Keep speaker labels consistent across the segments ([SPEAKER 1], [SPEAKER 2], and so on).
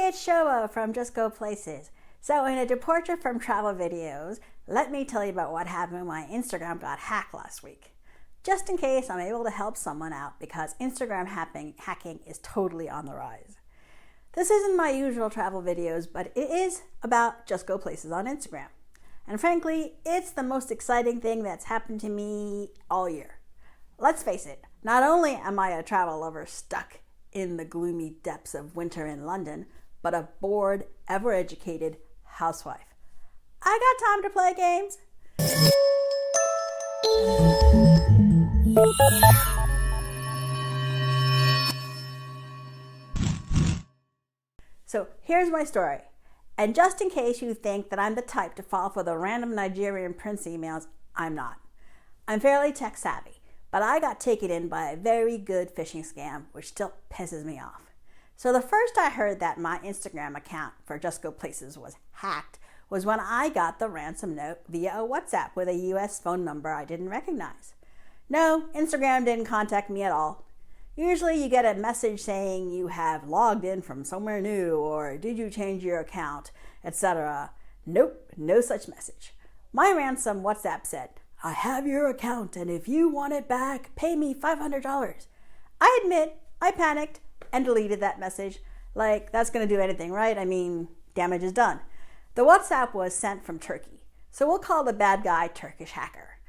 [SPEAKER 1] it's Showa from Just Go Places. So in a departure from travel videos, let me tell you about what happened when my Instagram got hacked last week. Just in case I'm able to help someone out because Instagram hacking is totally on the rise. This isn't my usual travel videos, but it is about Just Go Places on Instagram. And frankly, it's the most exciting thing that's happened to me all year. Let's face it, not only am I a travel lover stuck in the gloomy depths of winter in London, but a bored, ever-educated housewife. I got time to play games. So here's my story. And just in case you think that I'm the type to fall for the random Nigerian prince emails, I'm not. I'm fairly tech savvy. But I got taken in by a very good phishing scam, which still pisses me off. So the first I heard that my Instagram account for Just Go Places was hacked was when I got the ransom note via a WhatsApp with a US phone number I didn't recognize. No, Instagram didn't contact me at all. Usually you get a message saying you have logged in from somewhere new or did you change your account, etc. Nope, no such message. My ransom WhatsApp said, I have your account, and if you want it back, pay me $500. I admit, I panicked and deleted that message. Like, that's going to do anything, right? I mean, damage is done. The WhatsApp was sent from Turkey, so we'll call the bad guy Turkish hacker.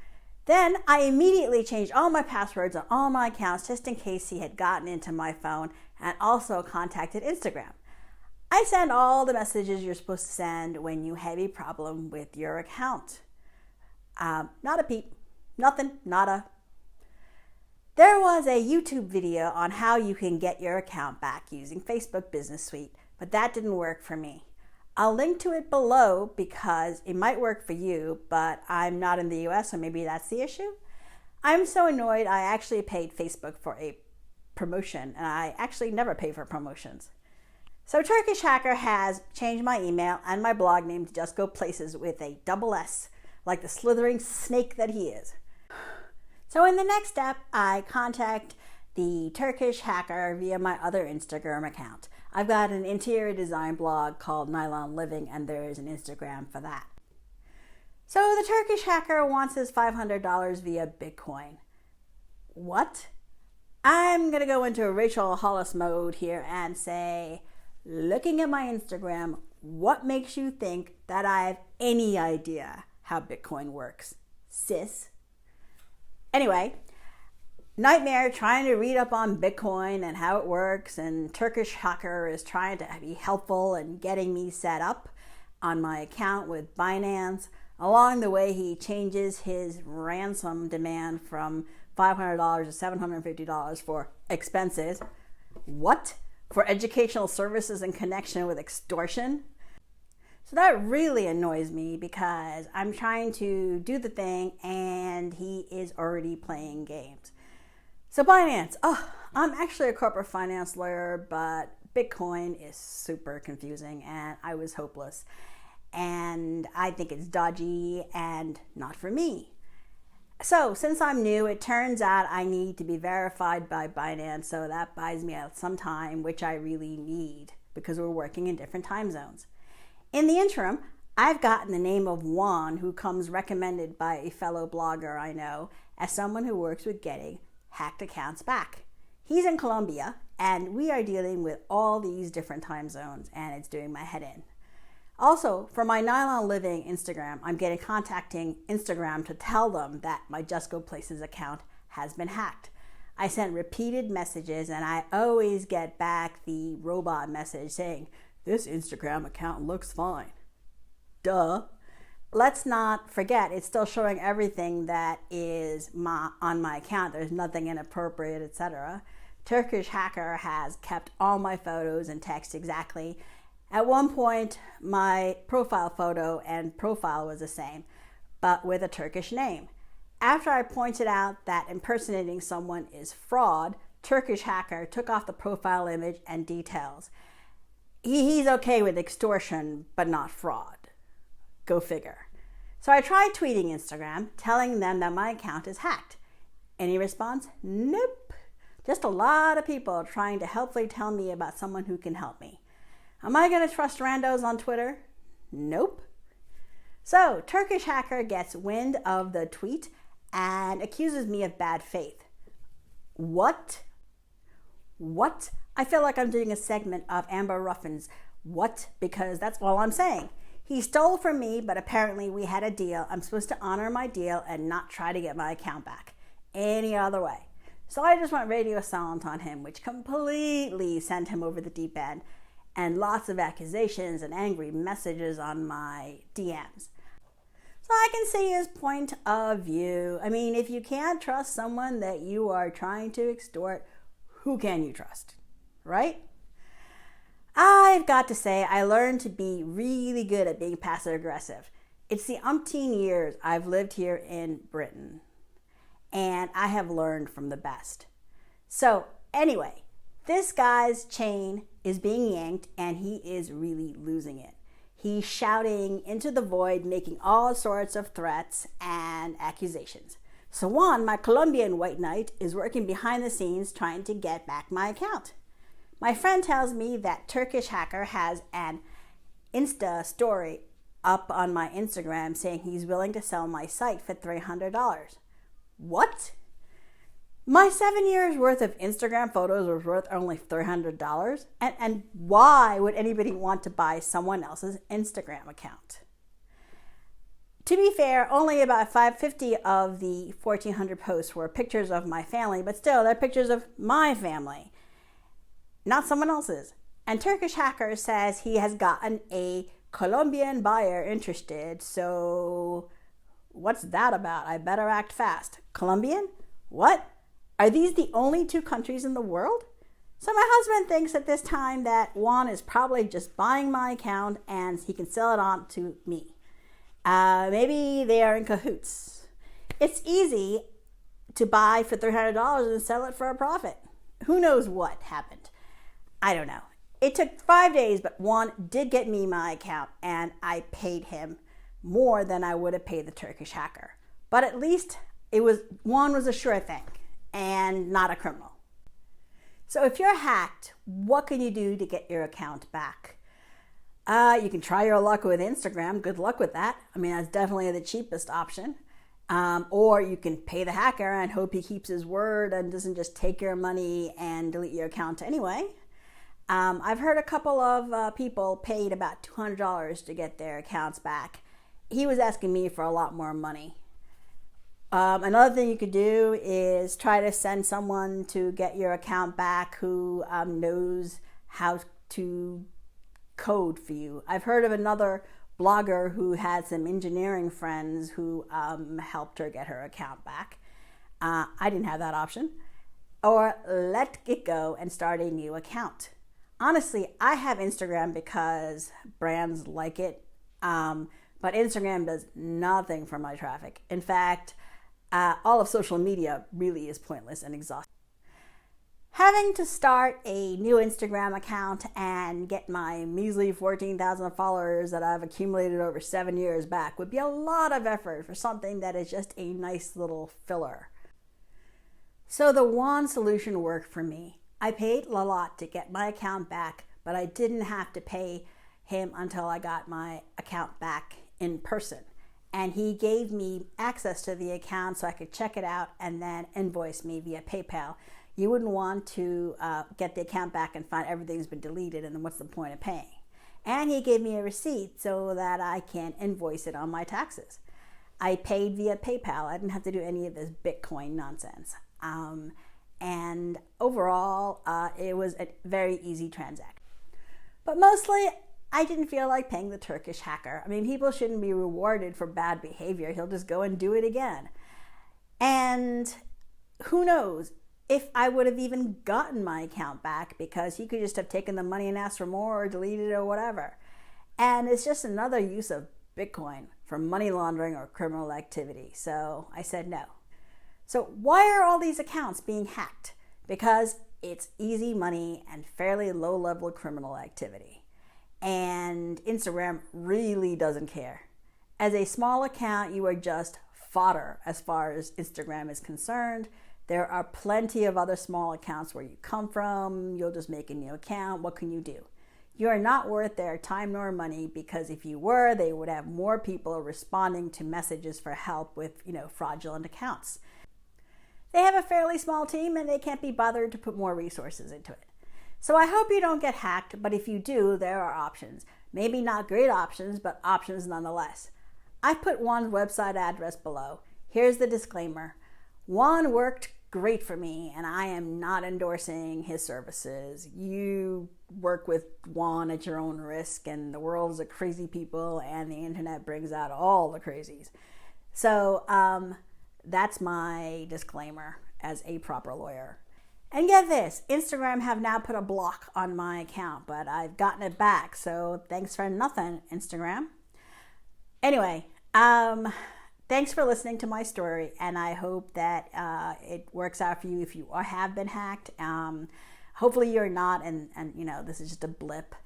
[SPEAKER 1] Then I immediately changed all my passwords on all my accounts just in case he had gotten into my phone and also contacted Instagram. I send all the messages you're supposed to send when you have a problem with your account. Not a peep. Nothing. Nada. There was a YouTube video on how you can get your account back using Facebook Business Suite, but that didn't work for me. I'll link to it below because it might work for you, but I'm not in the US, so maybe that's the issue. I'm so annoyed I actually paid Facebook for a promotion, and I actually never pay for promotions. So Turkish hacker has changed my email and my blog name to Just Go Places with a double S. Like the slithering snake that he is. So in the next step, I contact the Turkish hacker via my other Instagram account. I've got an interior design blog called Nylon Living, and there is an Instagram for that. So the Turkish hacker wants his $500 via Bitcoin. What? I'm going to go into Rachel Hollis mode here and say, looking at my Instagram, what makes you think that I have any idea how Bitcoin works, sis? Anyway, nightmare trying to read up on Bitcoin and how it works, and Turkish hacker is trying to be helpful and getting me set up on my account with Binance. Along the way, he changes his ransom demand from $500 to $750 for expenses. What? For educational services in connection with extortion? So that really annoys me because I'm trying to do the thing and he is already playing games. So Binance, I'm actually a corporate finance lawyer, but Bitcoin is super confusing and I was hopeless. And I think it's dodgy and not for me. So since I'm new, it turns out I need to be verified by Binance, so that buys me out some time, which I really need because we're working in different time zones. In the interim, I've gotten the name of Juan, who comes recommended by a fellow blogger I know as someone who works with getting hacked accounts back. He's in Colombia, and we are dealing with all these different time zones, and it's doing my head in. Also, for my Nylon Living Instagram, I'm contacting Instagram to tell them that my Just Go Places account has been hacked. I sent repeated messages, and I always get back the robot message saying, this Instagram account looks fine. Duh. Let's not forget, it's still showing everything that is on my account. There's nothing inappropriate, etc. Turkish hacker has kept all my photos and text exactly. At one point, my profile photo and profile was the same, but with a Turkish name. After I pointed out that impersonating someone is fraud, Turkish hacker took off the profile image and details. He's okay with extortion, but not fraud. Go figure. So I tried tweeting Instagram, telling them that my account is hacked. Any response? Nope. Just a lot of people trying to helpfully tell me about someone who can help me. Am I going to trust randos on Twitter? Nope. So, Turkish hacker gets wind of the tweet and accuses me of bad faith. What? What? I feel like I'm doing a segment of Amber Ruffin's What? Because that's all I'm saying. He stole from me, but apparently we had a deal. I'm supposed to honor my deal and not try to get my account back any other way. So I just went radio silent on him, which completely sent him over the deep end, and lots of accusations and angry messages on my DMs. So I can see his point of view. I mean, if you can't trust someone that you are trying to extort, who can you trust, right? I've got to say, I learned to be really good at being passive aggressive. It's the umpteen years I've lived here in Britain, and I have learned from the best. So anyway, this guy's chain is being yanked, and he is really losing it. He's shouting into the void, making all sorts of threats and accusations. So Juan, my Colombian white knight, is working behind the scenes trying to get back my account. My friend tells me that Turkish hacker has an Insta story up on my Instagram saying he's willing to sell my site for $300. What? My 7 years worth of Instagram photos was worth only $300? And why would anybody want to buy someone else's Instagram account? To be fair, only about 550 of the 1,400 posts were pictures of my family, but still, they're pictures of my family, not someone else's. And Turkish hacker says he has gotten a Colombian buyer interested, so what's that about? I better act fast. Colombian? What? Are these the only two countries in the world? So my husband thinks at this time that Juan is probably just buying my account and he can sell it on to me. Maybe they are in cahoots. It's easy to buy for $300 and sell it for a profit. Who knows what happened? I don't know. It took 5 days, but Juan did get me my account, and I paid him more than I would have paid the Turkish hacker. But at least Juan was a sure thing and not a criminal. So if you're hacked, what can you do to get your account back? You can try your luck with Instagram. Good luck with that. I mean, that's definitely the cheapest option. Or you can pay the hacker and hope he keeps his word and doesn't just take your money and delete your account anyway. I've heard a couple of people paid about $200 to get their accounts back. He was asking me for a lot more money. Another thing you could do is try to send someone to get your account back who knows how to code for you. I've heard of another blogger who had some engineering friends who helped her get her account back. I didn't have that option. Or let it go and start a new account. Honestly, I have Instagram because brands like it, but Instagram does nothing for my traffic. In fact, all of social media really is pointless and exhausting. Having to start a new Instagram account and get my measly 14,000 followers that I've accumulated over 7 years back would be a lot of effort for something that is just a nice little filler. So the Juan solution worked for me. I paid a lot to get my account back, but I didn't have to pay him until I got my account back in person. And he gave me access to the account so I could check it out and then invoice me via PayPal. You wouldn't want to get the account back and find everything's been deleted, and then what's the point of paying? And he gave me a receipt so that I can invoice it on my taxes. I paid via PayPal. I didn't have to do any of this Bitcoin nonsense. And overall, it was a very easy transaction. But mostly, I didn't feel like paying the Turkish hacker. I mean, people shouldn't be rewarded for bad behavior. He'll just go and do it again. And who knows if I would have even gotten my account back, because he could just have taken the money and asked for more or deleted it or whatever. And it's just another use of Bitcoin for money laundering or criminal activity. So I said no. So why are all these accounts being hacked? Because it's easy money and fairly low-level criminal activity. And Instagram really doesn't care. As a small account, you are just fodder as far as Instagram is concerned. There are plenty of other small accounts where you come from. You'll just make a new account. What can you do? You are not worth their time nor money, because if you were, they would have more people responding to messages for help with, fraudulent accounts. They have a fairly small team and they can't be bothered to put more resources into it. So I hope you don't get hacked, but if you do, there are options. Maybe not great options, but options nonetheless. I've put Juan's website address below. Here's the disclaimer. Juan worked great for me, and I am not endorsing his services. You work with Juan at your own risk, and the world is a crazy people, and the internet brings out all the crazies. So that's my disclaimer as a proper lawyer. And get this, Instagram have now put a block on my account, but I've gotten it back, so thanks for nothing, Instagram. Anyway, thanks for listening to my story, and I hope that it works out for you if you have been hacked. Hopefully you're not, and this is just a blip.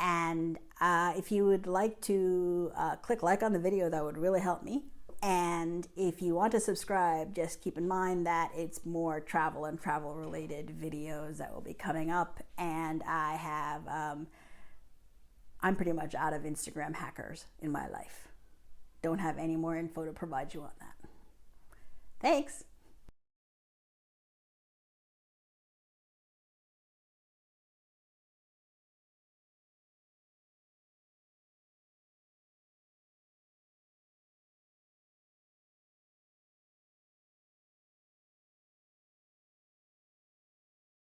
[SPEAKER 1] And if you would like to click like on the video, that would really help me. And if you want to subscribe, just keep in mind that it's more travel and travel related videos that will be coming up. And I'm pretty much out of Instagram hackers in my life. Don't have any more info to provide you on that. Thanks.